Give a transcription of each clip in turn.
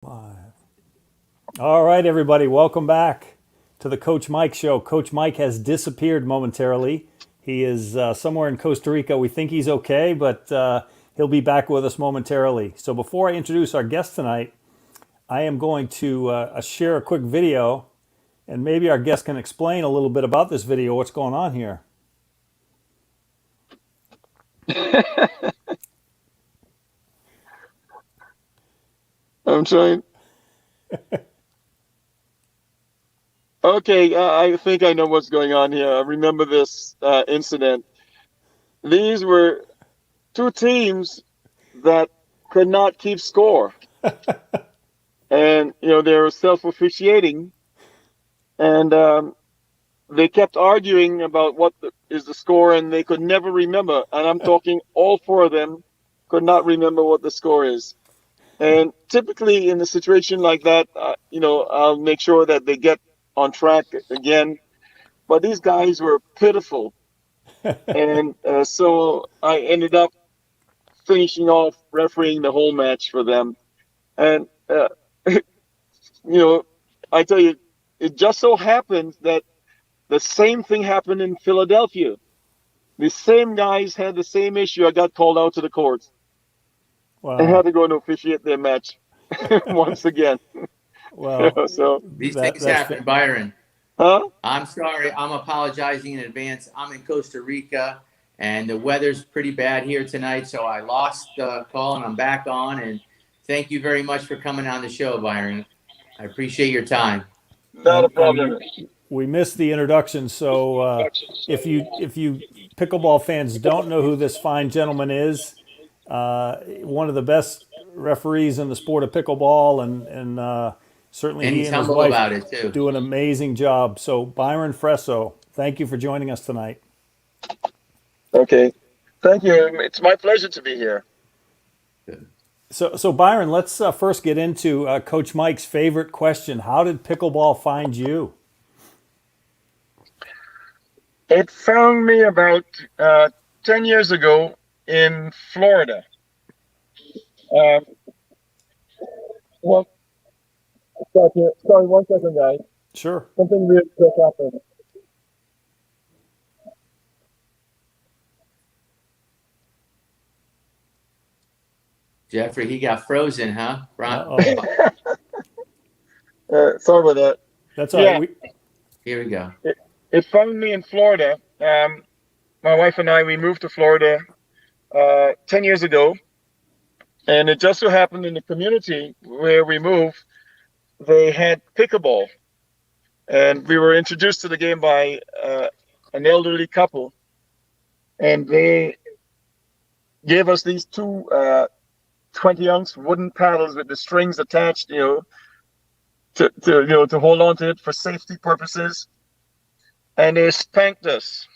Live. All right, everybody, welcome back to the Coach Mike Show. Coach Mike has disappeared momentarily. He is somewhere in Costa Rica. We think he's okay, but he'll be back with us momentarily. So before I introduce our guest tonight, I am going to share a quick video, and maybe our guest can explain a little bit about this video, what's going on here. I'm trying. Okay, I think I know what's going on here. I remember this incident. These were two teams that could not keep score, and they were self-officiating, and they kept arguing about is the score, and they could never remember. And I'm talking all four of them could not remember what the score is. And typically in a situation like that, I'll make sure that they get on track again. But these guys were pitiful. And so I ended up finishing off refereeing the whole match for them. And, you know, I tell you, it just so happened that the same thing happened in Philadelphia. The same guys had the same issue. I got called out to the courts and had Wow. to go and officiate their match once again. Well, So, These things that's happen, Byron. huh? I'm sorry. I'm apologizing in advance. I'm in Costa Rica, and the weather's pretty bad here tonight, so I lost the call, and I'm back on. And thank you very much for coming on the show, Byron. I appreciate your time. Not a and problem. we missed the introduction. So if you pickleball fans don't know who this fine gentleman is, one of the best referees in the sport of pickleball, and certainly And he he's and his humble wife about it, too. do an amazing job. So Byron Freso, thank you for joining us tonight. Okay. Thank you. It's my pleasure to be here. So Byron, let's first get into Coach Mike's favorite question. How did pickleball find you? It found me about 10 years ago in Florida. Um, well, sorry, one second, guys. Sure. Something really quick happened. Jeffrey, he got frozen, huh? Uh-oh. Sorry about that. That's all right. Yeah, Here we go. it found me in Florida. My wife and I, we moved to Florida 10 years ago. And it just so happened in the community where we moved, they had pickleball. And we were introduced to the game by an elderly couple. And they gave us these two 20-ounce wooden paddles with the strings attached, to hold on to it for safety purposes. And they spanked us.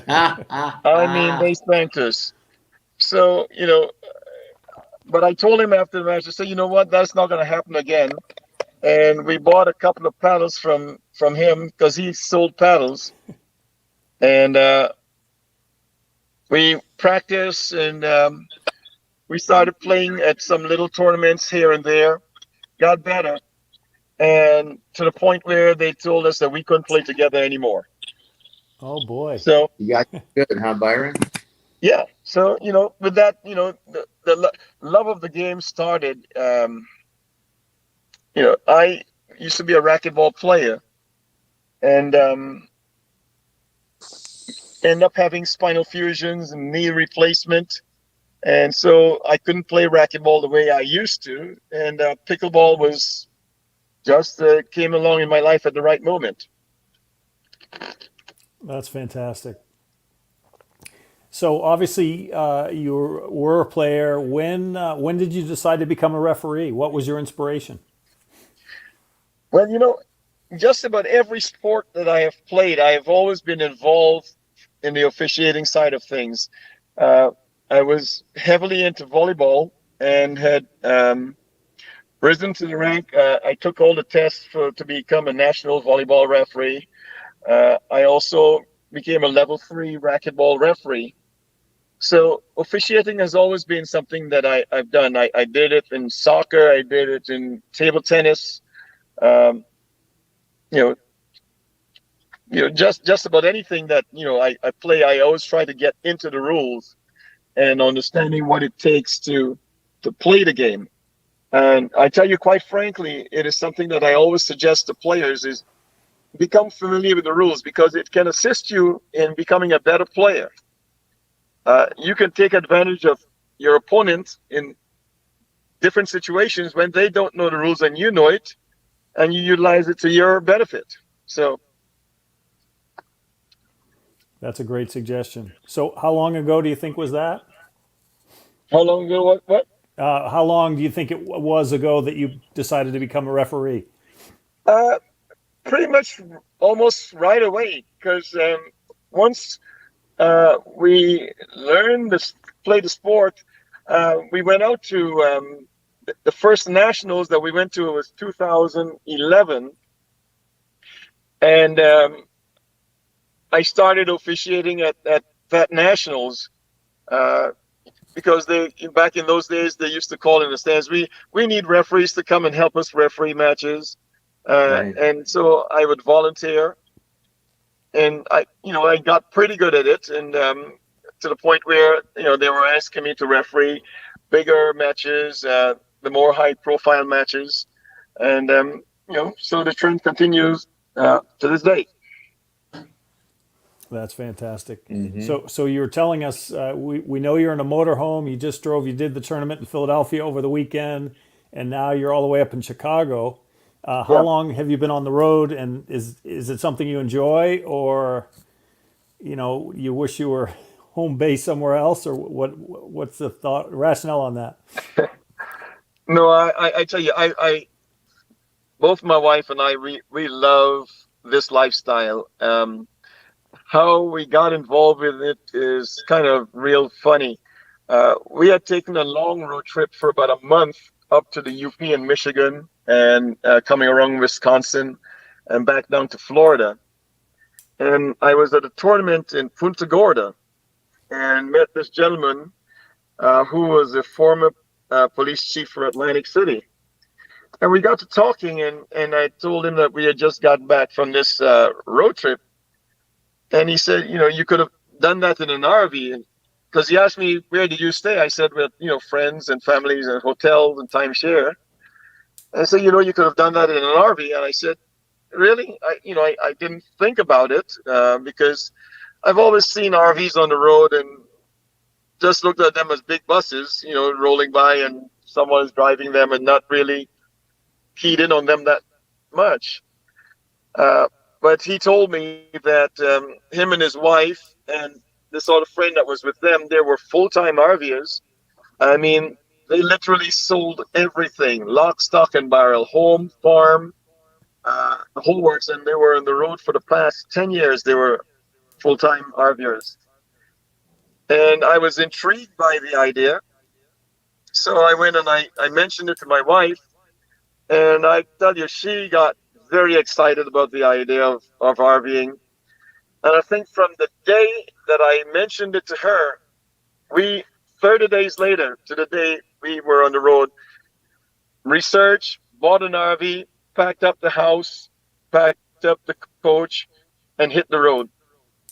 I mean, they spanked us. So, but I told him after the match, I said, you know what, that's not going to happen again. And we bought a couple of paddles from him because he sold paddles. And we practiced, and we started playing at some little tournaments here and there, got better, and to the point where they told us that we couldn't play together anymore. Oh boy. So, You got good, huh, Byron? yeah. So, with that, the love of the game started. I used to be a racquetball player, and end up having spinal fusions and knee replacement. And so I couldn't play racquetball the way I used to. And pickleball was just came along in my life at the right moment. That's fantastic. So obviously, you were a player. When did you decide to become a referee? What was your inspiration? Well, just about every sport that I have played, I have always been involved in the officiating side of things. I was heavily into volleyball and had risen to the rank. I took all the tests to become a national volleyball referee. I also became a level 3 racquetball referee. So officiating has always been something that I've done. I did it in soccer. I did it in table tennis. Um, you know, just about anything that I play. I always try to get into the rules and understanding what it takes to play the game. And I tell you, quite frankly, it is something that I always suggest to players is become familiar with the rules because it can assist you in becoming a better player. You can take advantage of your opponent in different situations when they don't know the rules and you know it, and you utilize it to your benefit. So That's a great suggestion. So, how long ago do you think was that? how long ago? What? How long do you think it was ago that you decided to become a referee? Uh, Pretty much almost right away because once we learned to play the sport, we went out to the first nationals that we went to was 2011, and I started officiating at that nationals. Uh, because they back in those days they used to call in the stands. We need referees to come and help us referee matches, Right. and so I would volunteer, and I got pretty good at it, and to the point where they were asking me to referee bigger matches, the more high profile matches, and so the trend continues to this day. That's fantastic. Mm-hmm. So you were telling us we know you're in a motorhome. You just drove. You did the tournament in Philadelphia over the weekend, and now you're all the way up in Chicago. How Yeah. long have you been on the road, and is it something you enjoy, or you wish you were home base somewhere else, or what's the thought rationale on that? No, I tell you, I both my wife and I we love this lifestyle. How we got involved with it is kind of real funny. We had taken a long road trip for about a month up to the UP in Michigan and coming around Wisconsin and back down to Florida. And I was at a tournament in Punta Gorda and met this gentleman who was a former police chief for Atlantic City. And we got to talking, and I told him that we had just got back from this road trip. And he said, you could have done that in an RV. Because he asked me, where did you stay? I said, with, friends and families and hotels and timeshare. And I said, you could have done that in an RV. And I said, really? I didn't think about it because I've always seen RVs on the road and just looked at them as big buses, rolling by and someone is driving them and not really keyed in on them that much. Uh, but he told me that him and his wife and this other friend that was with them, they were full-time RVers. I mean, they literally sold everything, lock, stock, and barrel, home, farm, the whole works, and they were on the road for the past 10 years. They were full-time RVers. And I was intrigued by the idea. So I went and I mentioned it to my wife, and I tell you, she got very excited about the idea of RVing. And I think from the day that I mentioned it to her, we 30 days later to the day we were on the road, researched, bought an RV, packed up the house, packed up the coach, and hit the road.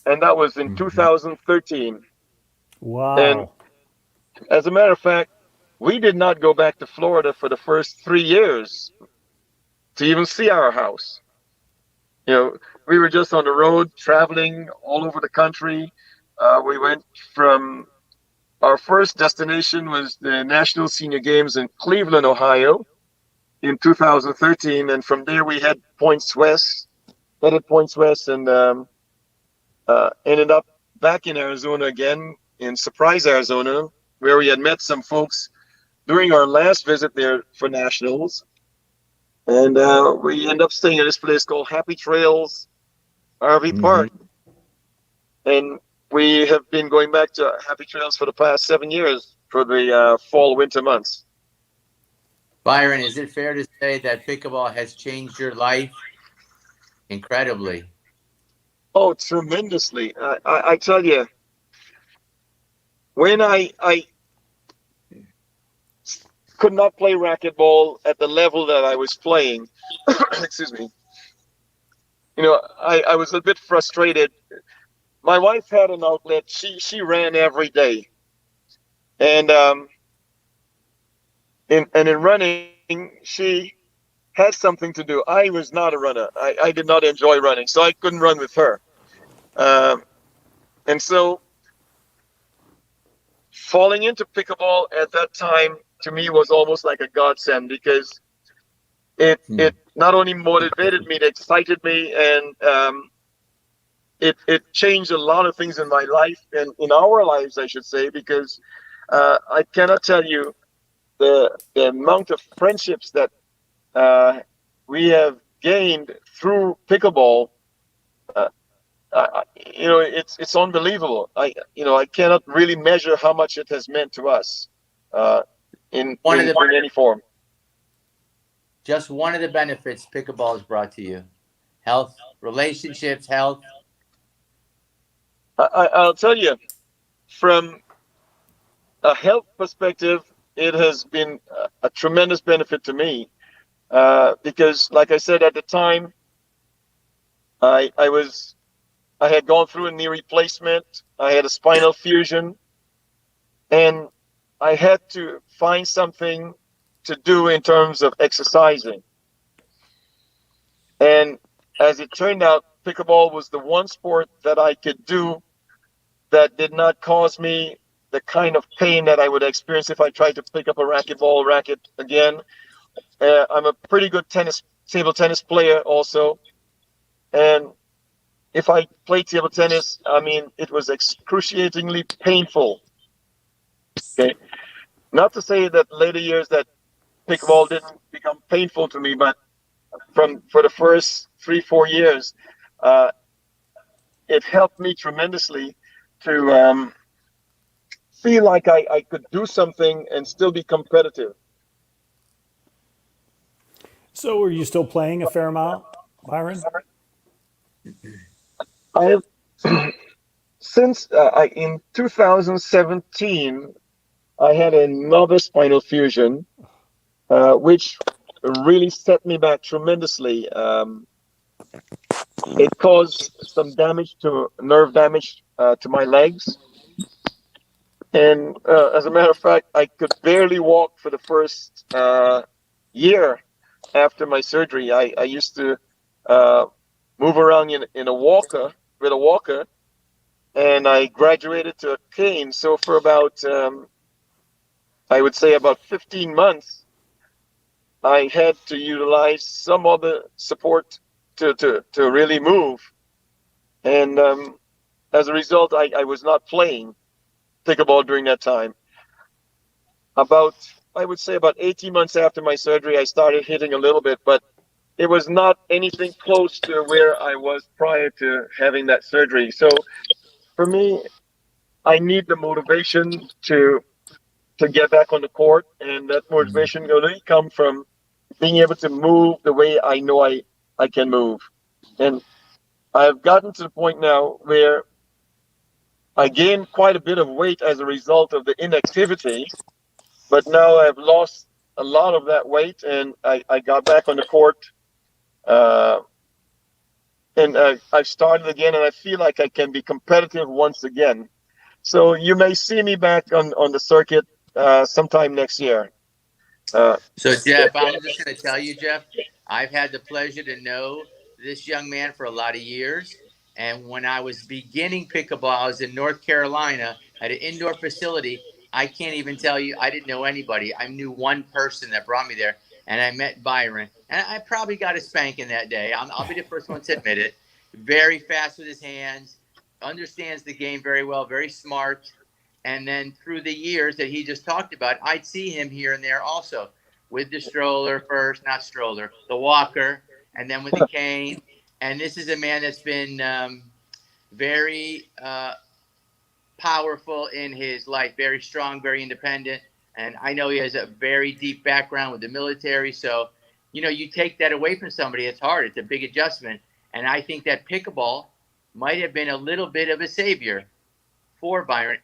And that was in Mm-hmm. 2013. And Wow. as a matter of fact, we did not go back to Florida for the first 3 years to even see our house. You know, we were just on the road traveling all over the country. We went from our first destination was the National Senior Games in Cleveland, Ohio in 2013. And from there we headed points west and ended up back in Arizona again in Surprise, Arizona, where we had met some folks during our last visit there for nationals. And we ended up staying at this place called Happy Trails RV Mm-hmm. Park. And we have been going back to Happy Trails for the past 7 years for the fall, winter months. Byron, is it fair to say that pickleball has changed your life incredibly? Oh, tremendously. I tell you, when I could not play racquetball at the level that I was playing, excuse me, I was a bit frustrated. My wife had an outlet. She ran every day, and in running, she had something to do. I was not a runner. I did not enjoy running, so I couldn't run with her. Um, and so falling into pickleball at that time to me was almost like a godsend, because it not only motivated me, it excited me, and it changed a lot of things in my life and in our lives, I should say, because I cannot tell you the amount of friendships that we have gained through pickleball. Uh, it's unbelievable. I cannot really measure how much it has meant to us uh, in any form. Just one of the benefits pickleball has brought to you: health, relationships, health. I'll tell you, from a health perspective, it has been a tremendous benefit to me, because, like I said, at the time, I had gone through a knee replacement. I had a spinal fusion, and I had to find something to do in terms of exercising. And as it turned out, pickleball was the one sport that I could do that did not cause me the kind of pain that I would experience if I tried to pick up a racquetball racket again. I'm a pretty good table tennis player also. And if I played table tennis, I mean, it was excruciatingly painful. Okay. Not to say that later years that pickleball didn't become painful to me, but for the first 3-4 years, uh, it helped me tremendously to feel like I could do something and still be competitive. So, are you still playing a fair amount, Byron? I have since in 2017, I had another spinal fusion, which really set me back tremendously. It caused some damage to nerve damage to my legs. And as a matter of fact, I could barely walk for the first year after my surgery. I used to uh, move around in a walker, with a walker, and I graduated to a cane. So for about, I would say about 15 months, I had to utilize some other support to really move. And as a result, I was not playing pickleball during that time. I would say about 18 months after my surgery, I started hitting a little bit, but it was not anything close to where I was prior to having that surgery. So for me, I need the motivation to get back on the court, and that motivation really come from being able to move the way I know I can move. And I've gotten to the point now where I gained quite a bit of weight as a result of the inactivity, but now I've lost a lot of that weight, and I got back on the court, uh, and I've started again, and I feel like I can be competitive once again. So you may see me back on the circuit sometime next year. So, Jeff, I'm just going to tell you, Jeff, I've had the pleasure to know this young man for a lot of years. And when I was beginning pickleball, I was in North Carolina at an indoor facility. I can't even tell you, I didn't know anybody. I knew one person that brought me there, and I met Byron. And I probably got a spanking that day. I'll be the first one to admit it. Very fast with his hands, understands the game very well, very smart. And then through the years that he just talked about, I'd see him here and there also with the stroller first, not stroller, the walker, and then with the cane. And this is a man that's been very powerful in his life, very strong, very independent. And I know he has a very deep background with the military. So, you take that away from somebody, it's hard. It's a big adjustment. And I think that pickleball might have been a little bit of a savior for Byron.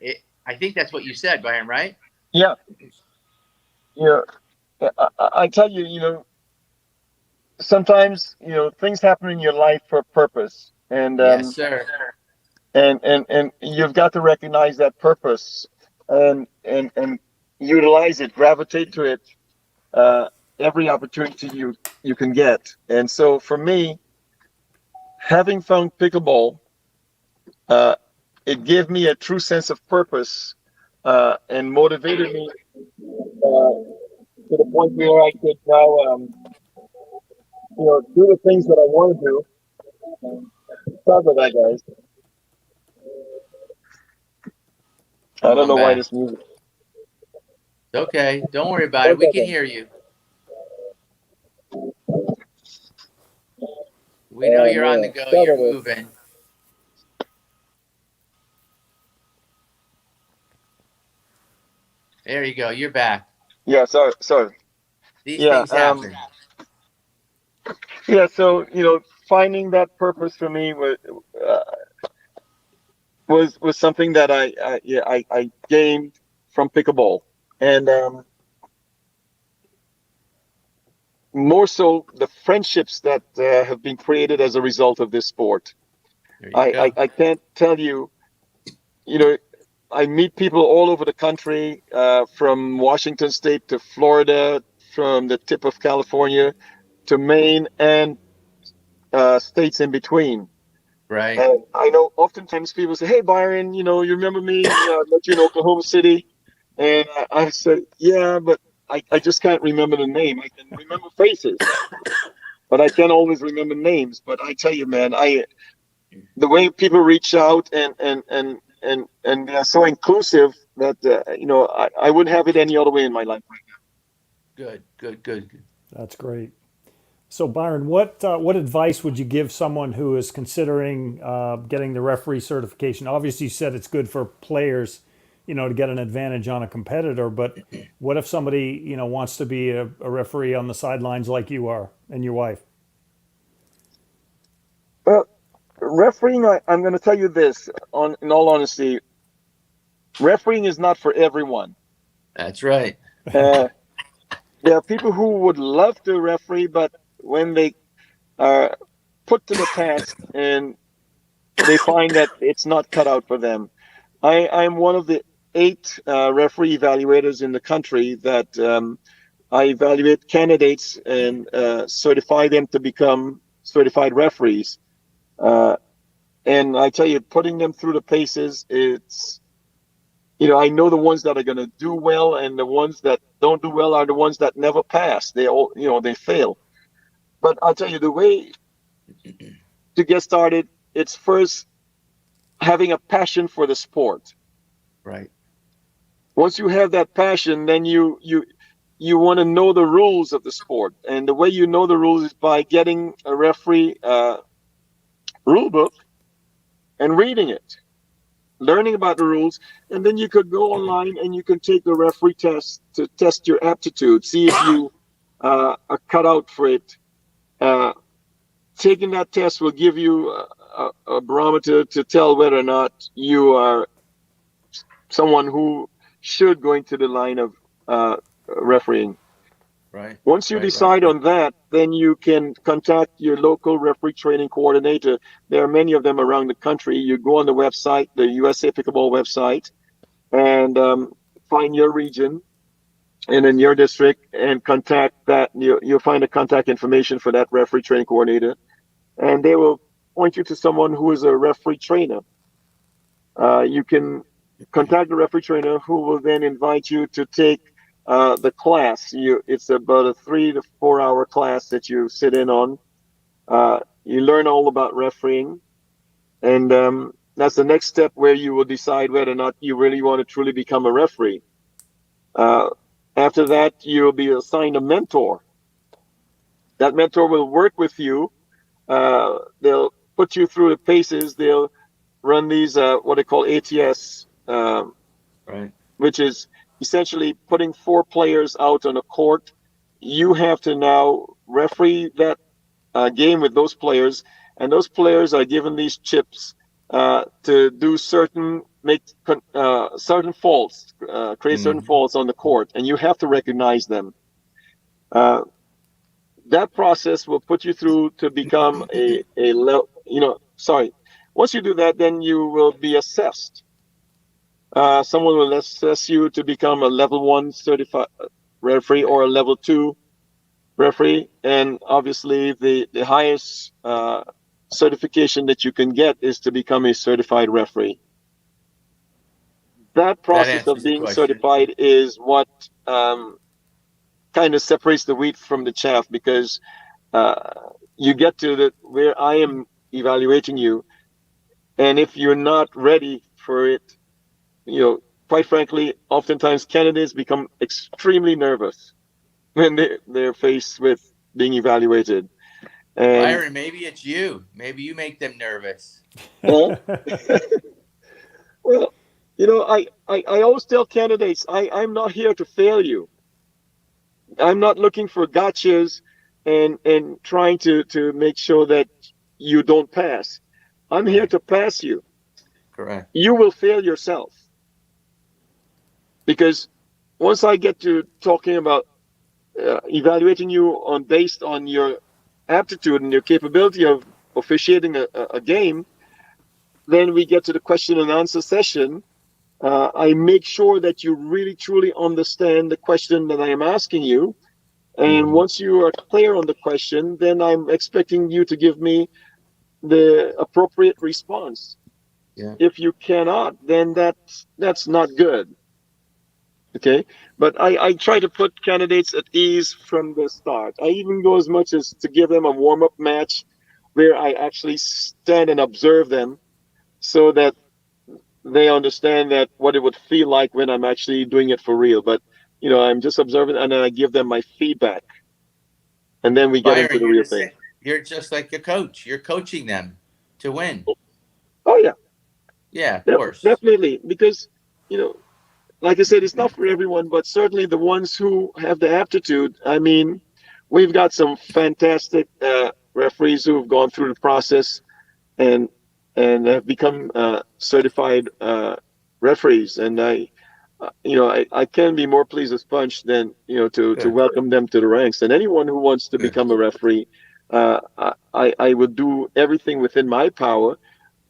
I think that's what you said, Byron, right? Yeah, yeah. I tell you, sometimes things happen in your life for a purpose, and Yes, sir. and you've got to recognize that purpose, and utilize it, gravitate to it, uh, every opportunity you can get. And so for me, having found pickleball, uh, it gave me a true sense of purpose, and motivated me, to the point where I could now, do the things that I want to do. Sorry about that, guys. I Oh, don't I'm know why back. this music. It's okay. Don't worry about Sorry it. We about can that. hear you. We know you're on the Yeah. go. Sorry You're about that. moving. There you go. You're back. Yeah. Sorry. Sorry. These Yeah. things happen. Yeah. So finding that purpose for me uh, was something that I gained from pickleball, and more so the friendships that have been created as a result of this sport. There you I, I, go. I can't tell you, you know, I meet people all over the country, from Washington State to Florida, from the tip of California to Maine, and states in between. Right. And I know oftentimes people say, "Hey, Byron, you remember me? I met you in Oklahoma City." And I said, "Yeah, but I just can't remember the name. I can remember faces, but I can't always remember names." But I tell you, man, the way people reach out, and they are so inclusive that I wouldn't have it any other way in my life right Good. Good. Good. Good. That's great. So, Byron, what advice would you give someone who is considering getting the referee certification? Obviously, you said it's good for players, to get an advantage on a competitor. But what if somebody, wants to be a referee on the sidelines like you are and your wife? now. Well, refereeing, I'm going to tell you this, in all honesty, refereeing is not for everyone. That's right. Uh, there are people who would love to referee, but when they are put to the task and they find that it's not cut out for them. I'm one of the 8 referee evaluators in the country that, I evaluate candidates and certify them to become certified referees. Uh, and I tell you, putting them through the paces, I know the ones that are going to do well, and the ones that don't do well are the ones that never pass. They all, they fail. But I'll tell you, the way to get started, it's first having a passion for the sport. Right. Once you have that passion, then you want to know the rules of the sport, and the way you know the rules is by getting a referee rule book and reading it, learning about the rules, and then you could go online and you can take the referee test to test your aptitude, see if you are cut out for it. Uh, Taking that test will give you a barometer to tell whether or not you are someone who should go into the line of refereeing. Right. Once you Right. Right. decide on that, then you can contact your local referee training coordinator. There are many of them around the country. You go on the website, the USA Pickleball website, and find your region and in your district, and contact that. You'll find the contact information for that referee training coordinator, and they will point you to someone who is a referee trainer. You can contact the referee trainer, who will then invite you to take the class. It's about a 3 to 4 hour class that you sit in on. You learn all about refereeing, and that's the next step, where you will decide whether or not you really want to truly become a referee. Uh, After that, you'll be assigned a mentor. That mentor will work with you. They'll put you through the paces. They'll run these, what they call ATS, Right. which is essentially putting 4 players out on a court. You have to now referee that game with those players, and those players are given these chips to do certain make certain faults, create certain faults on the court, and you have to recognize them. That process will put you through to become once you do that, then you will be assessed. Someone will assess you to become a level 1 certified referee or a level 2 referee, and obviously the highest certification that you can get is to become a certified referee. That process of being certified is what kind of separates the wheat from the chaff, because you get to where I am evaluating you, and if you're not ready for it, quite frankly, oftentimes candidates become extremely nervous when they're faced with being evaluated. And Byron, maybe it's you. Maybe you make them nervous. well, I always tell candidates, I'm not here to fail you. I'm not looking for gotchas and trying to make sure that you don't pass. I'm here to pass you. Correct. You will fail yourself. Because once I get to talking about evaluating you based on your aptitude and your capability of officiating a game, then we get to the question and answer session. I make sure that you really truly understand the question that I am asking you. And once you are clear on the question, then I'm expecting you to give me the appropriate response. Yeah. If you cannot, then that's not good. Okay, but I try to put candidates at ease from the start. I even go as much as to give them a warm-up match where I actually stand and observe them, so that they understand that what it would feel like when I'm actually doing it for real. But I'm just observing, and then I give them my feedback, and then we get into Byron, the real thing. you're just like a coach. You're coaching them to win. Oh yeah, Yeah, of course. definitely, because like I said, it's not for everyone, but certainly the ones who have the aptitude. I mean, we've got some fantastic referees who have gone through the process and have become certified referees, and I can be more pleased as punch than to welcome them to the ranks. And anyone who wants to become a referee, I would do everything within my power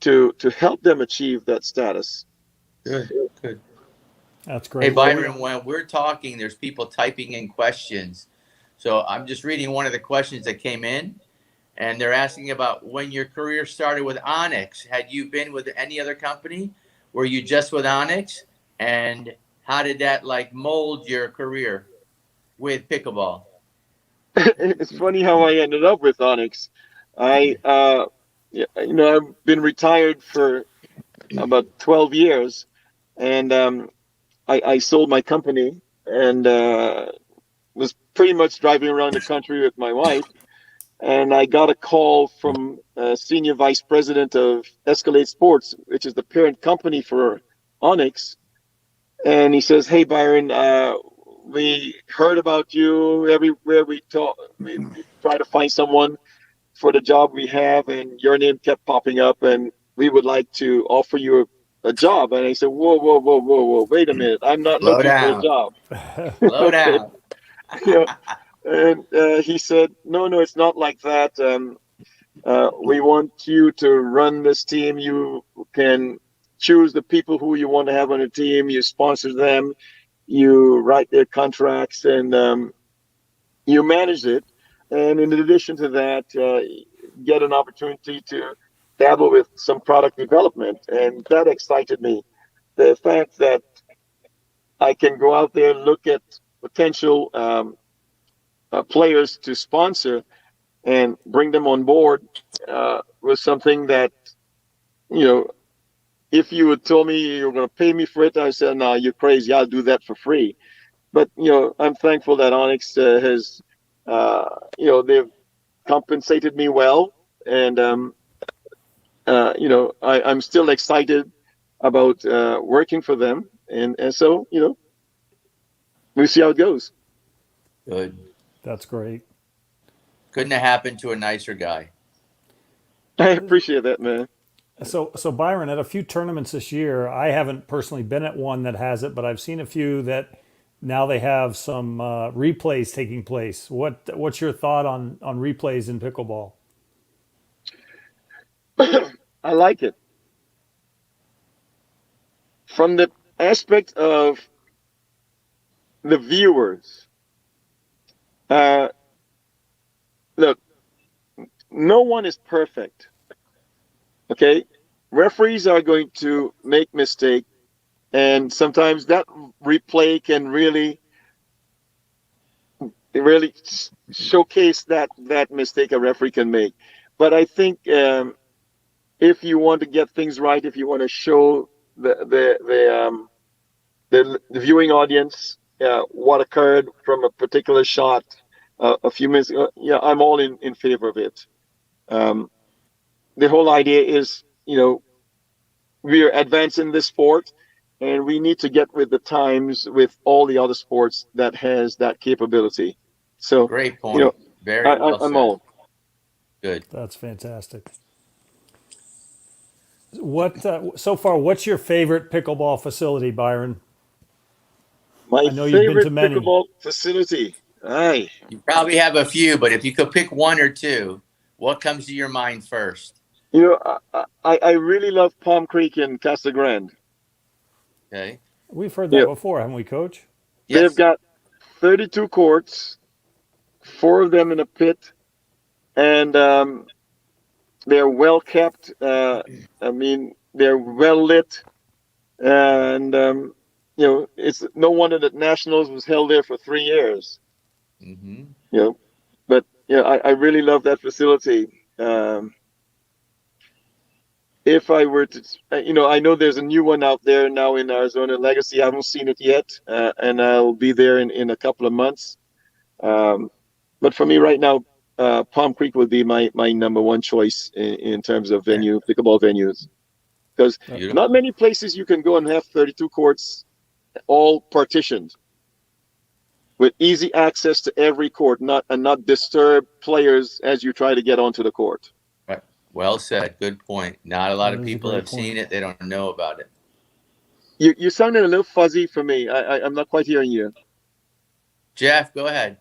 to help them achieve that status. Good. That's great. Hey, Byron, when we're talking, there's people typing in questions. So I'm just reading one of the questions that came in, and they're asking about when your career started with Onyx. Had you been with any other company? Were you just with Onyx? And how did that mold your career with pickleball? It's funny how I ended up with Onyx. I've been retired for about 12 years, and I sold my company and was pretty much driving around the country with my wife. And I got a call from senior vice president of Escalade Sports, which is the parent company for Onyx. And he says, "Hey, Byron, we heard about you everywhere we talk. We try to find someone for the job we have, and your name kept popping up, and we would like to offer you a job." And I said, "Whoa, whoa, whoa, whoa, whoa! Wait a minute! I'm not Slow looking for a down. job." Slow Okay. down. And he said, "No, it's not like that. We want you to run this team. You can choose the people who you want to have on the team. You sponsor them. You write their contracts, and you manage it. And in addition to that, get an opportunity to dabble with some product development." And that excited me. The fact that I can go out there and look at potential players to sponsor and bring them on board was something that, if you had told me you were going to pay me for it, I said, "No, you're crazy. I'll do that for free." But, I'm thankful that Onyx has, they've compensated me well. And, I'm still excited about working for them. And so, we'll see how it goes. Good. That's great. Couldn't have happened to a nicer guy. I appreciate that, man. So Byron, at a few tournaments this year, I haven't personally been at one that has it, but I've seen a few that now they have some replays taking place. What's your thought on replays in pickleball? I like it from the aspect of the viewers. Uh, Look, no one is perfect. Okay, referees are going to make mistakes, and sometimes that replay can really showcase that mistake a referee can make. But I think if you want to get things right, if you want to show the viewing audience what occurred from a particular shot a few minutes ago, yeah, I'm all in favor of it. Um, the whole idea is, we're advancing this sport, and we need to get with the times with all the other sports that has that capability. So, Great you know, point. Very well I'm said. all. Good. That's fantastic. What so far? What's your favorite pickleball facility, Byron? My I know you've been to favorite many. pickleball facility. Aye. You probably have a few, but if you could pick one or two, what comes to your mind first? I really love Palm Creek in Casa Grande. Okay. We've heard that Yeah, before, haven't we, Coach? they've Yes. got 32 courts, four of them in a pit, and they're well kept. I mean, they're well lit, and it's no wonder that Nationals was held there for 3 years. Mm-hmm. You know, but I really love that facility. If I were to, I know there's a new one out there now in Arizona Legacy. I haven't seen it yet, and I'll be there in a couple of months. Um, but for me right now, Palm Creek would be my number one choice in terms of Okay. pickleball venues, because not Beautiful. many places you can go and have 32 courts all partitioned with easy access to every court, not disturb players as you try to get onto the court. Right. Well said. Good point. Not a lot That of is a people great have point. seen it. They don't know about it. You sounded a little fuzzy for me. I'm not quite hearing you. Jeff, go ahead.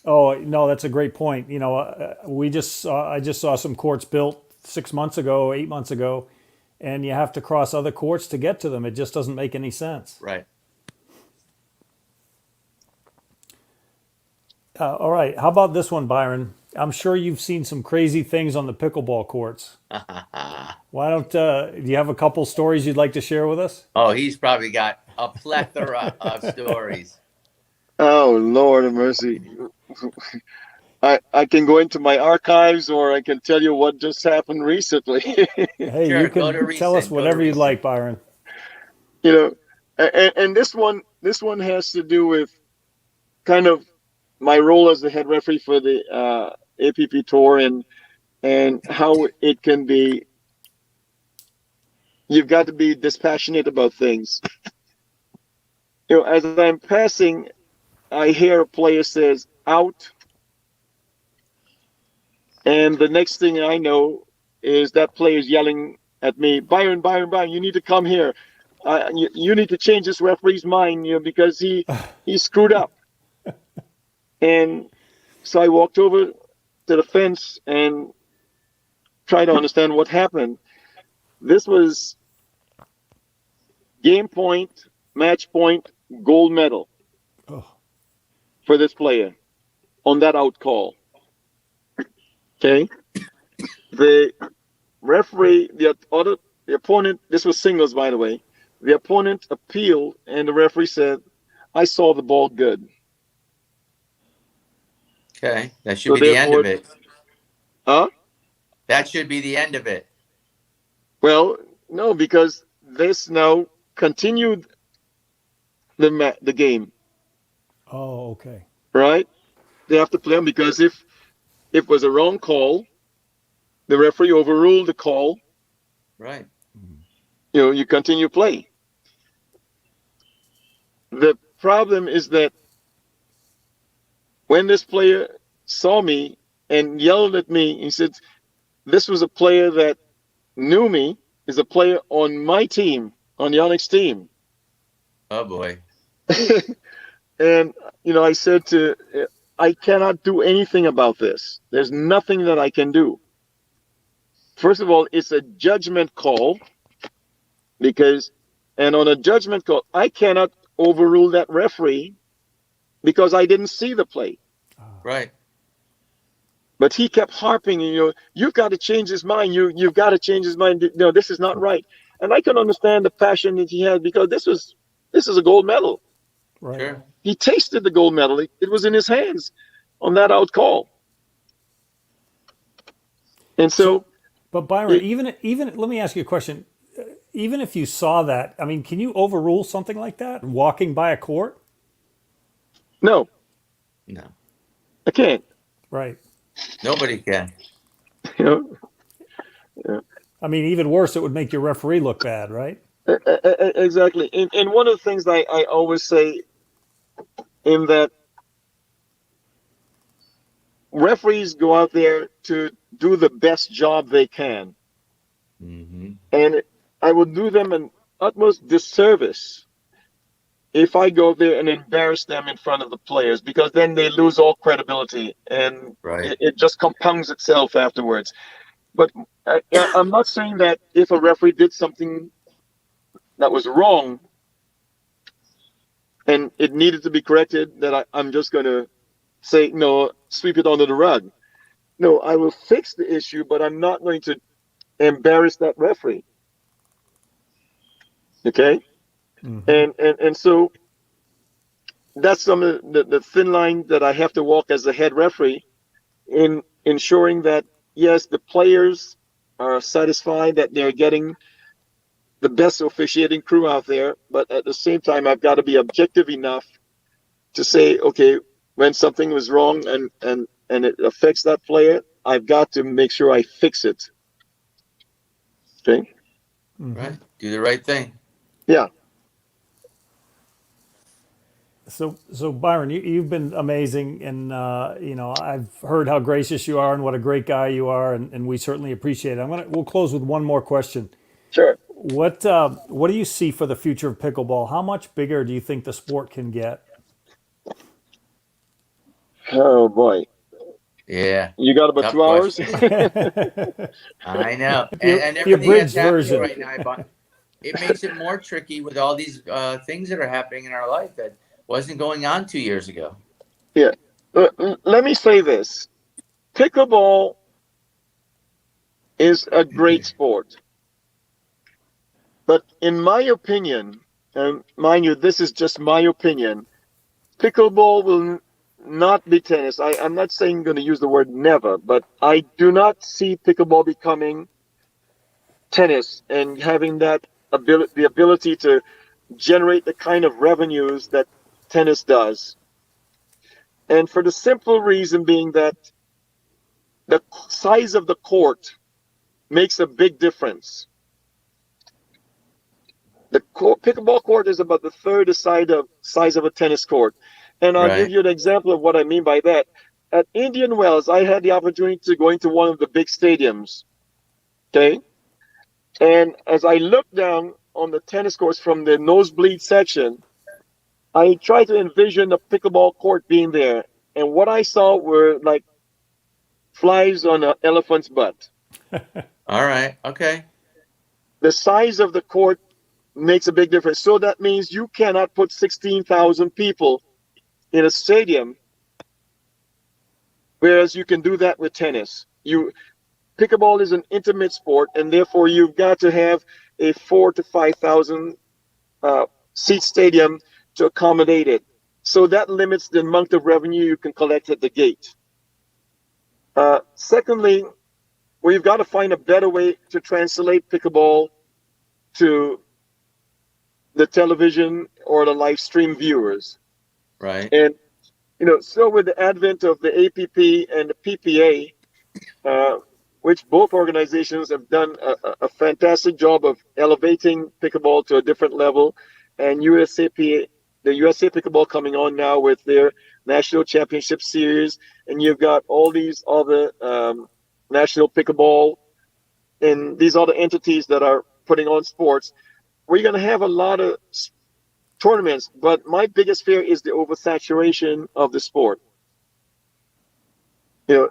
Oh no, that's a great point. I just saw some courts built 6 months ago, 8 months ago, and you have to cross other courts to get to them. It just doesn't make any sense. Right. All right, how about this one, Byron? I'm sure you've seen some crazy things on the pickleball courts. Why don't do you have a couple stories you'd like to share with us? Oh, he's probably got a plethora of stories. Oh, Lord of mercy. I can go into my archives, or I can tell you what just happened recently. Hey, you Sure, go to can tell us recent. Go to whatever you'd recent. like, Byron. you know, and this one has to do with kind of my role as the head referee for the APP tour, and how it can be. You've got to be dispassionate about things. As I'm passing, I hear a player says out, and the next thing I know is that player is yelling at me, Byron, Byron, Byron, you need to come here. You need to change this referee's mind, because he screwed up. And so I walked over to the fence and tried to understand what happened. This was game point, match point, gold medal Oh, for this player on that out call. Okay. The referee, the opponent, this was singles, by the way. The opponent appealed, and the referee said, I saw the ball good. Okay. That should So be the end of therefore, it. huh? That should be the end of it. Well, no, because this now continued the game, oh, okay. right? They have to play them, because if it was a wrong call, the referee overruled the call. Right. You continue play. The problem is that when this player saw me and yelled at me, he said, this was a player that knew me, is a player on my team, on the Onyx team. Oh boy. And, I said I cannot do anything about this. There's nothing that I can do. First of all, it's a judgment call and on a judgment call, I cannot overrule that referee because I didn't see the play. Right. But he kept harping, you've got to change his mind. You've got to change his mind. No, this is not right. And I can understand the passion that he had because this is a gold medal. Right. Sure. He tasted the gold medal. It was in his hands on that out call. And so But Byron, even let me ask you a question. Even if you saw that, I mean, can you overrule something like that walking by a court? no, No. I can't. Right. Nobody can. You know, I mean, even worse, it would make your referee look bad, right? exactly. And one of the things I always say in that referees go out there to do the best job they can. Mm-hmm. And I would do them an utmost disservice if I go there and embarrass them in front of the players, because then they lose all credibility and Right. it just compounds itself afterwards. But I'm not saying that if a referee did something that was wrong and it needed to be corrected, that I'm just going to say, no, sweep it under the rug. No, I will fix the issue, but I'm not going to embarrass that referee. Okay? And so that's some of the thin line that I have to walk as the head referee in ensuring that, yes, the players are satisfied that they're getting the best officiating crew out there, but at the same time, I've got to be objective enough to say, okay, when something was wrong and it affects that player, I've got to make sure I fix it. Okay? Right. Do the right thing. Yeah. So Byron, you've been amazing, and I've heard how gracious you are and what a great guy you are, and we certainly appreciate it. We'll close with one more question. Sure. What do you see for the future of pickleball? How much bigger do you think the sport can get? Oh, boy. Yeah. You got about Tough 2 hours? question. I know. And The everything that's abridged happening version. right now, but it makes it more tricky with all these things that are happening in our life that wasn't going on 2 years ago. Yeah. Let me say this. Pickleball is a great sport. But in my opinion, and mind you, this is just my opinion, pickleball will not be tennis. I'm not saying I'm going to use the word never, but I do not see pickleball becoming tennis and having that the ability to generate the kind of revenues that tennis does. And for the simple reason being that the size of the court makes a big difference. The pickleball court is about the third size of a tennis court. And I'll give Right. you an example of what I mean by that. At Indian Wells, I had the opportunity to go into one of the big stadiums. Okay. And as I looked down on the tennis courts from the nosebleed section, I tried to envision a pickleball court being there. And what I saw were like flies on an elephant's butt. All right. Okay. The size of the court makes a big difference. So that means you cannot put 16,000 people in a stadium, whereas you can do that with tennis. Pickleball is an intimate sport, and therefore you've got to have a 4,000 to 5,000 seat stadium to accommodate it. So that limits the amount of revenue you can collect at the gate. Secondly, we've got to find a better way to translate pickleball to the television or the live stream viewers. Right. And, so with the advent of the APP and the PPA, which both organizations have done a fantastic job of elevating pickleball to a different level, and the USA Pickleball coming on now with their National Championship Series, and you've got all these other National Pickleball in these other entities that are putting on sports, we're going to have a lot of tournaments. But my biggest fear is the oversaturation of the sport. You know,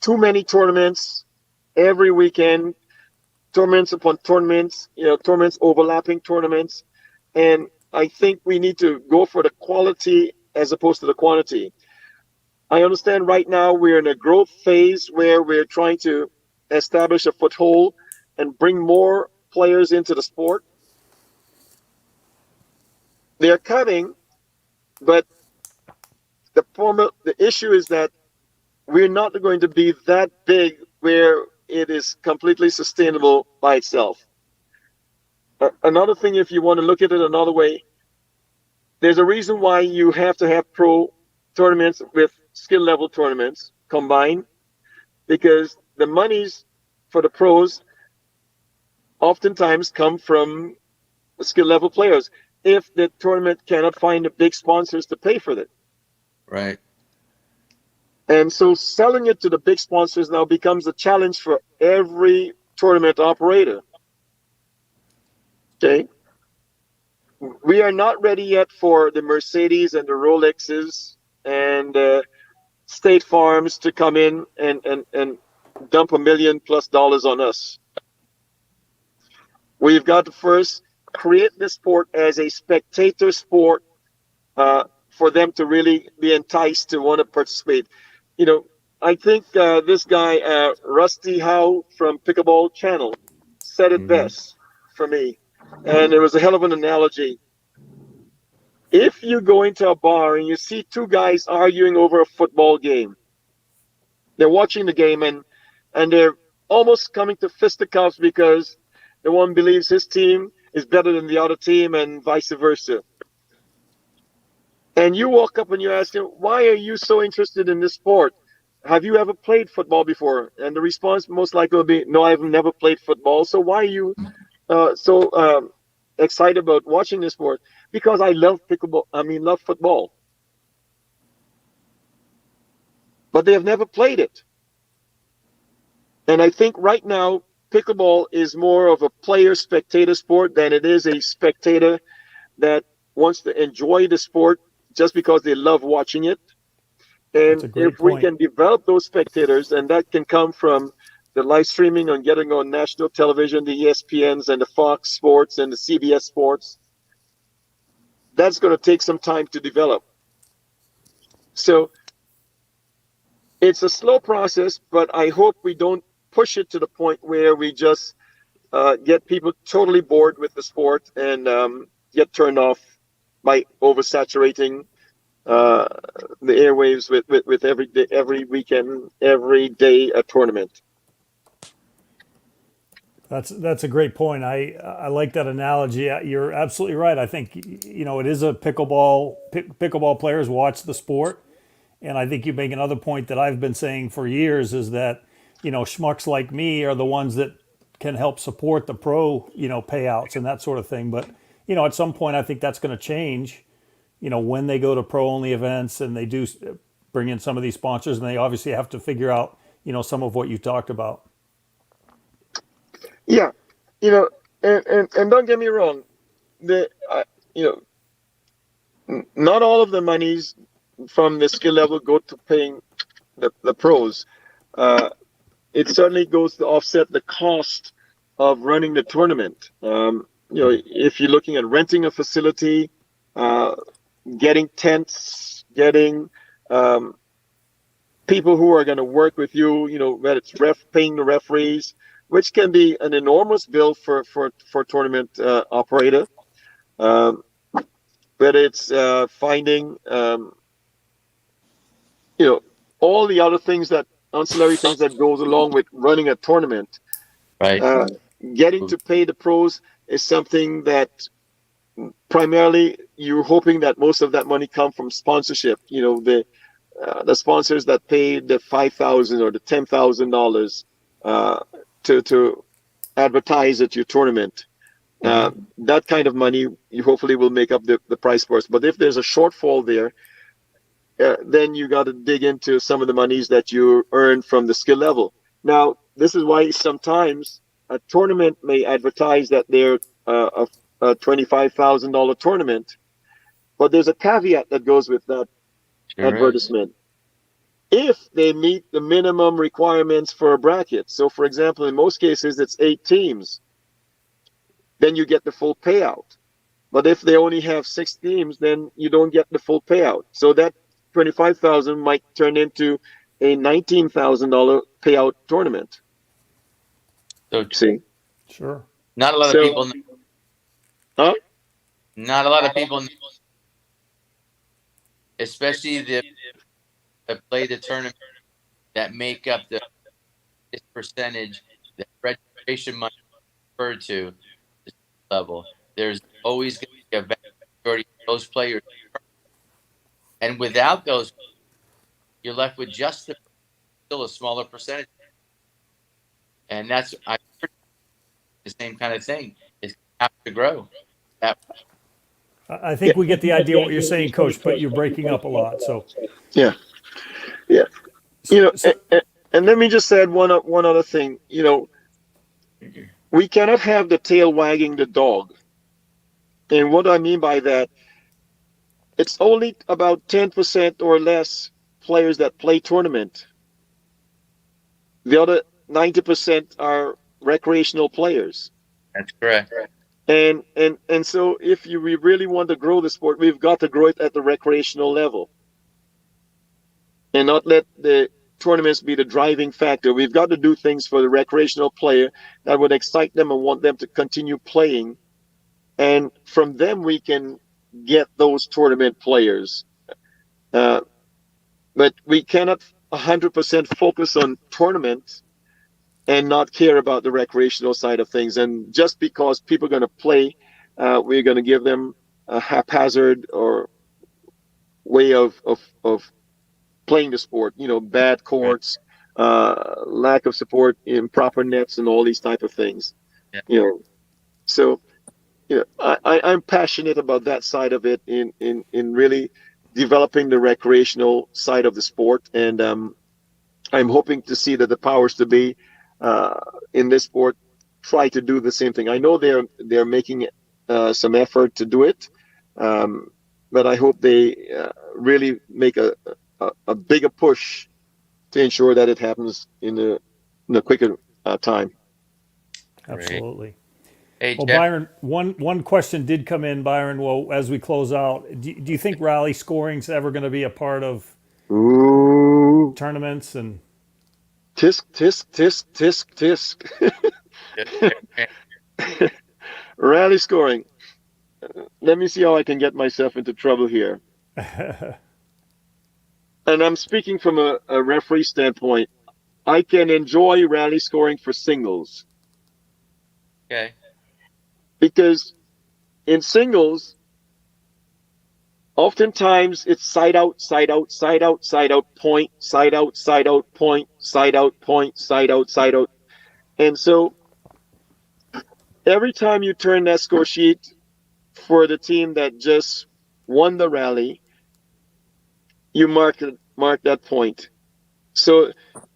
too many tournaments every weekend, tournaments upon tournaments, tournaments overlapping tournaments. And I think we need to go for the quality as opposed to the quantity. I understand right now we're in a growth phase where we're trying to establish a foothold and bring more players into the sport. They're coming, but the issue is that we're not going to be that big where it is completely sustainable by itself. Another thing, if you want to look at it another way, there's a reason why you have to have pro tournaments with skill level tournaments combined, because the monies for the pros oftentimes come from skill level players if the tournament cannot find the big sponsors to pay for it. Right. And so selling it to the big sponsors now becomes a challenge for every tournament operator. Okay. We are not ready yet for the Mercedes and the Rolexes and State Farms to come in and dump $1 million+ on us. We've got to first create this sport as a spectator sport for them to really be enticed to want to participate. I think this guy, Rusty Howe from Pickleball Channel, said it best for me. And it was a hell of an analogy. If you go into a bar and you see two guys arguing over a football game, they're watching the game and they're almost coming to fisticuffs because the one believes his team is better than the other team and vice versa. And you walk up and you ask him, why are you so interested in this sport? Have you ever played football before? And the response most likely will be, no, I've never played football. So why are you so excited about watching this sport? Because I love love football. But they have never played it. And I think right now, pickleball is more of a player-spectator sport than it is a spectator that wants to enjoy the sport just because they love watching it. And if we can develop those spectators, and that can come from the live streaming and getting on national television, the ESPNs and the Fox Sports and the CBS Sports, that's going to take some time to develop. So it's a slow process, but I hope we don't push it to the point where we just get people totally bored with the sport and get turned off by oversaturating the airwaves with every weekend, every day a tournament. That's a great point. I like that analogy. You're absolutely right. I think it is a pickleball players watch the sport, and I think you make another point that I've been saying for years is that schmucks like me are the ones that can help support the pro payouts and that sort of thing. But at some point I think that's going to change. When they go to pro only events and they do bring in some of these sponsors, and they obviously have to figure out some of what you talked about. Yeah, and don't get me wrong, not all of the monies from the skill level go to paying the pros. It certainly goes to offset the cost of running the tournament. If you're looking at renting a facility, getting tents, getting people who are going to work with you, whether it's paying the referees, which can be an enormous bill for tournament operator. But it's finding, all the other things ancillary things that goes along with running a tournament. Right. Getting to pay the pros is something that primarily you're hoping that most of that money come from sponsorship. The sponsors that pay the $5,000 or the $10,000 to advertise at your tournament. That kind of money you hopefully will make up the price for us. But if there's a shortfall there, then you got to dig into some of the monies that you earn from the skill level. Now, this is why sometimes a tournament may advertise that they're a $25,000 tournament, but there's a caveat that goes with that Sure is. advertisement. If they meet the minimum requirements for a bracket, so for example, in most cases it's 8 teams, then you get the full payout. But if they only have 6 teams, then you don't get the full payout. So that 25,000 might turn into a $19,000 payout tournament. So true. See? Sure. Not a lot of So, people. huh? Not a lot of people, especially the that play the tournament that make up the this percentage that registration money referred to the level. There's always going to be a vast majority of those players, and without those, you're left with just still a smaller percentage, and that's the same kind of thing. It's have to grow. That, I Yeah. think we get the idea what you're saying, Coach, but you're breaking up a lot. So, Yeah. Yeah. And let me just add one other thing. We cannot have the tail wagging the dog. And what I mean by that, it's only about 10% or less players that play tournament. The other 90% are recreational players. that's correct. And so if we really want to grow the sport, we've got to grow it at the recreational level and not let the tournaments be the driving factor. We've got to do things for the recreational player that would excite them and want them to continue playing. And from them, we can get those tournament players. But we cannot 100% focus on tournaments and not care about the recreational side of things. And just because people are going to play, we're going to give them a haphazard or way of playing the sport. Bad courts, lack of support, improper nets, and all these type of things. Yeah. So I'm passionate about that side of it in really developing the recreational side of the sport, and I'm hoping to see that the powers to be in this sport try to do the same thing. I know they're making some effort to do it, but I hope they really make a bigger push to ensure that it happens in a quicker time. absolutely. Hey, Well, Jeff. Byron, one question did come in, Byron. Well, as we close out, do you think rally scoring's ever going to be a part of Ooh, tournaments? And tisk tisk tisk tisk tisk. Rally scoring. Let me see how I can get myself into trouble here. And I'm speaking from a referee standpoint. I can enjoy rally scoring for singles Okay. because in singles, oftentimes it's side out, side out, side out, side out, point, side out, side out, point, side out, point, side out, side out. And so every time you turn that score sheet for the team that just won the rally, you mark that point. So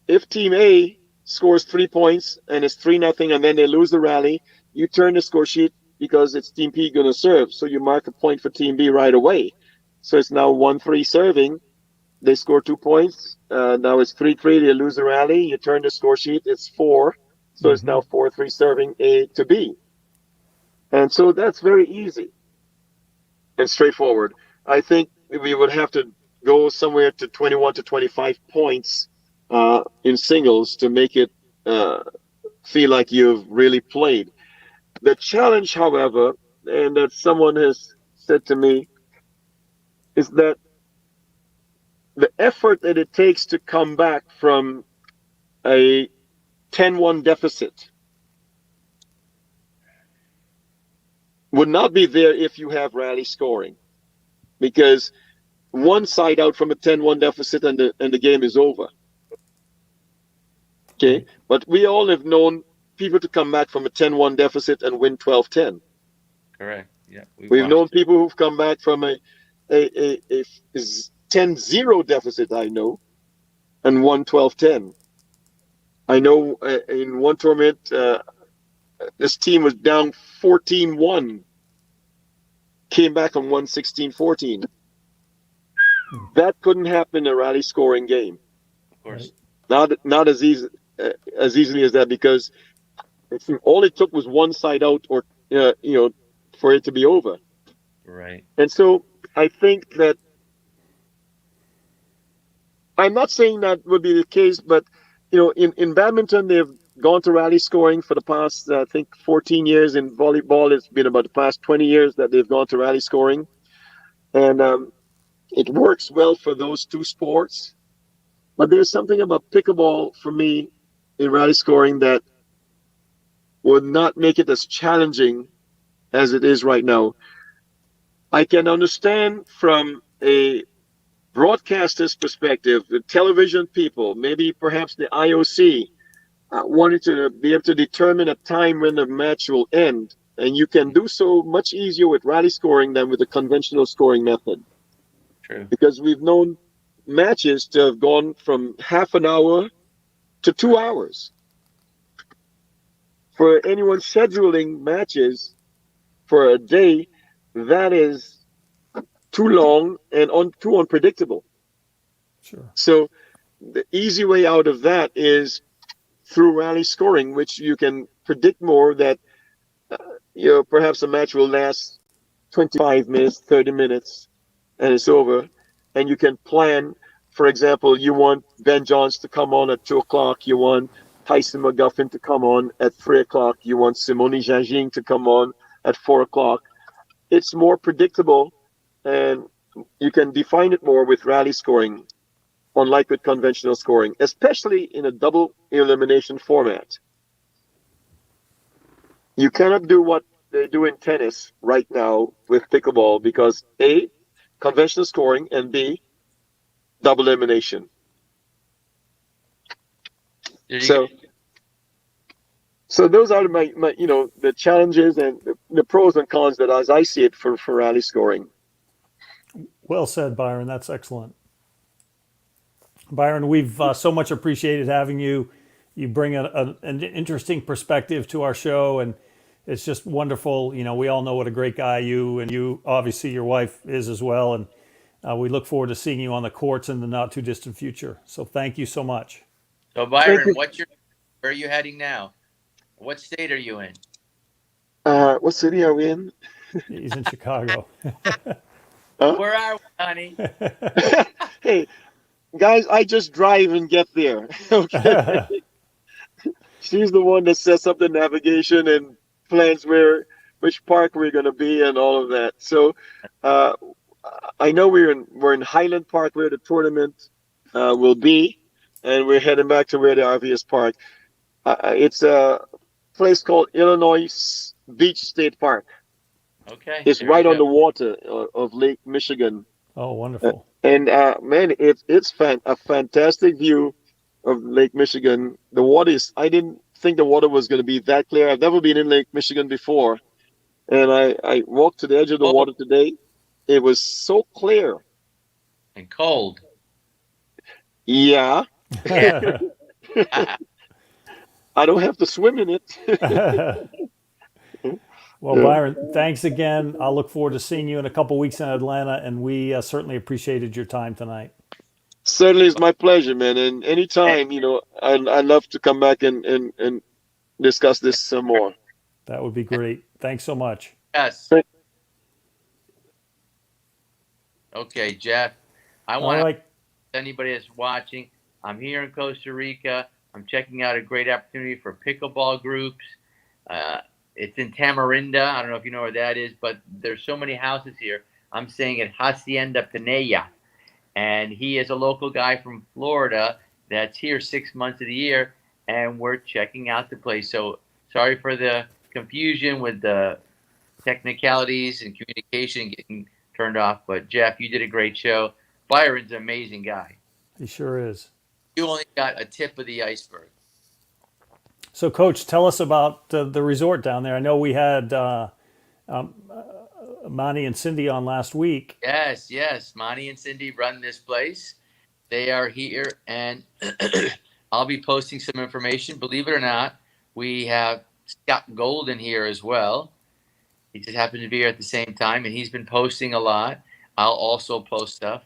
if team A scores 3 points and it's 3-0 and then they lose the rally, you turn the score sheet because it's team P going to serve. So you mark a point for team B right away. So it's now 1-3 serving. They score 2 points. Now it's 3-3. They lose the rally. You turn the score sheet. It's 4. So it's now 4-3 serving A to B. And so that's very easy and straightforward. I think we would have to go somewhere to 21 to 25 points in singles to make it feel like you've really played. The challenge, however, and that someone has said to me, is that the effort that it takes to come back from a 10-1 deficit would not be there if you have rally scoring, because one side out from a 10-1 deficit and the game is over. Okay, but we all have known people to come back from a 10-1 deficit and win 12-10. Correct. Yeah. We've known people who've come back from a 10-0 deficit, I know, and won 12-10. I know in one tournament, this team was down 14-1, came back and won 16-14. That couldn't happen in a rally scoring game. Of course. Not as easily as that, because all it took was one side out, or for it to be over. Right. And so I think that, I'm not saying that would be the case, but in badminton they've gone to rally scoring for the past, I think, 14 years. In volleyball, it's been about the past 20 years that they've gone to rally scoring, and it works well for those two sports. But there's something about pickleball for me in rally scoring that would not make it as challenging as it is right now. I can understand from a broadcaster's perspective, the television people, maybe perhaps the IOC, wanted to be able to determine a time when the match will end. And you can do so much easier with rally scoring than with the conventional scoring method. True. Because we've known matches to have gone from half an hour to 2 hours. For anyone scheduling matches for a day, that is too long and too unpredictable. Sure. So the easy way out of that is through rally scoring, which you can predict more that perhaps a match will last 25 minutes, 30 minutes, and it's over. And you can plan, for example, you want Ben Johns to come on at 2 o'clock, you want Tyson McGuffin to come on at 3 o'clock, you want Simone Jajing to come on at 4 o'clock. It's more predictable, and you can define it more with rally scoring, unlike with conventional scoring, especially in a double elimination format. You cannot do what they do in tennis right now with pickleball, because A, conventional scoring, and B, double elimination. So those are my the challenges and the pros and cons that, as I see it, for rally scoring. Well said, Byron. That's excellent. Byron, we've so much appreciated having you. You bring an interesting perspective to our show, and it's just wonderful. We all know what a great guy you obviously your wife is as well, and we look forward to seeing you on the courts in the not too distant future. So thank you so much. So Byron, where are you heading now? What state are you in? What city are we in? He's in Chicago. Where are we, honey? Hey, guys, I just drive and get there. Okay. She's the one that sets up the navigation and plans which park we're going to be and all of that. So I know we're in Highland Park, where the tournament will be, and we're heading back to where the RVS Park. It's a place called Illinois Beach State Park. Okay. It's right on the water of Lake Michigan. Oh, wonderful. And man, it's a fantastic view of Lake Michigan. The water I didn't think the water was going to be that clear. I've never been in Lake Michigan before. And I walked to the edge of the water today. It was so clear. And cold. Yeah. I don't have to swim in it. Well, Byron, thanks again. I'll look forward to seeing you in a couple weeks in Atlanta, and we certainly appreciated your time tonight. Certainly, it's my pleasure, man. And anytime, I'd love to come back and discuss this some more. That would be great. Thanks so much. Yes. Okay, Jeff. I want to anybody that's watching, I'm here in Costa Rica. I'm checking out a great opportunity for pickleball groups. It's in Tamarinda. I don't know if you know where that is, but there's so many houses here. I'm staying at Hacienda Pinella. And he is a local guy from Florida that's here 6 months of the year, and we're checking out the place. So sorry for the confusion with the technicalities and communication getting turned off. But, Jeff, you did a great show. Byron's an amazing guy. He sure is. You only got a tip of the iceberg. So, Coach, tell us about the resort down there. I know we had Monty and Cindy on last week. Yes. Monty and Cindy run this place. They are here, and I'll be posting some information. Believe it or not, we have Scott Golden here as well. He just happened to be here at the same time, and he's been posting a lot. I'll also post stuff,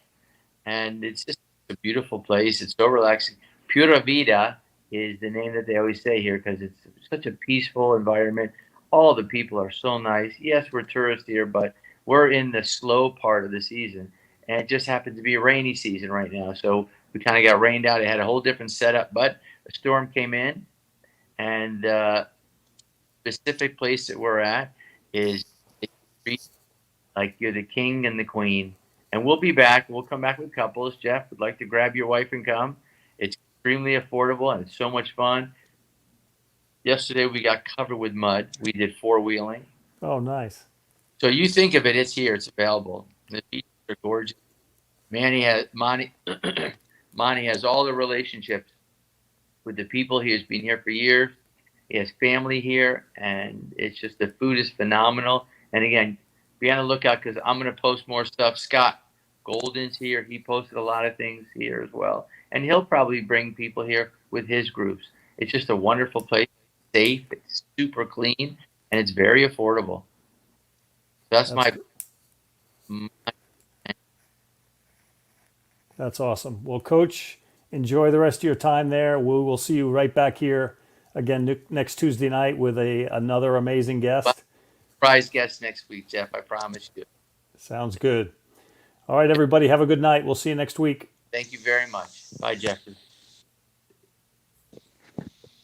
and it's just a beautiful place. It's so relaxing. Pura Vida is the name that they always say here because it's such a peaceful environment. All the people are so nice. Yes, we're tourists here, but we're in the slow part of the season, and it just happened to be a rainy season right now. So we kind of got rained out. It had a whole different setup, but a storm came in, and specific place that we're at is like you're the king and the queen. And we'll be back. We'll come back with couples. Jeff would like to grab your wife and come. It's extremely affordable and it's so much fun. Yesterday we got covered with mud. We did four-wheeling. Oh, nice. So you think of it, it's here, it's available. The beaches are gorgeous. Monty has all the relationships with the people. He has been here for years. He has family here, and it's just the food is phenomenal. And again, be on the lookout because I'm going to post more stuff. Scott Golden's here. He posted a lot of things here as well. And he'll probably bring people here with his groups. It's just a wonderful place. It's safe. It's super clean. And it's very affordable. That's That's awesome. Well, Coach, enjoy the rest of your time there. We will see you right back here again next Tuesday night with another amazing guest. Surprise guest next week, Jeff. I promise you. Sounds good. All right, everybody, have a good night. We'll see you next week. Thank you very much. Bye, Jeffrey.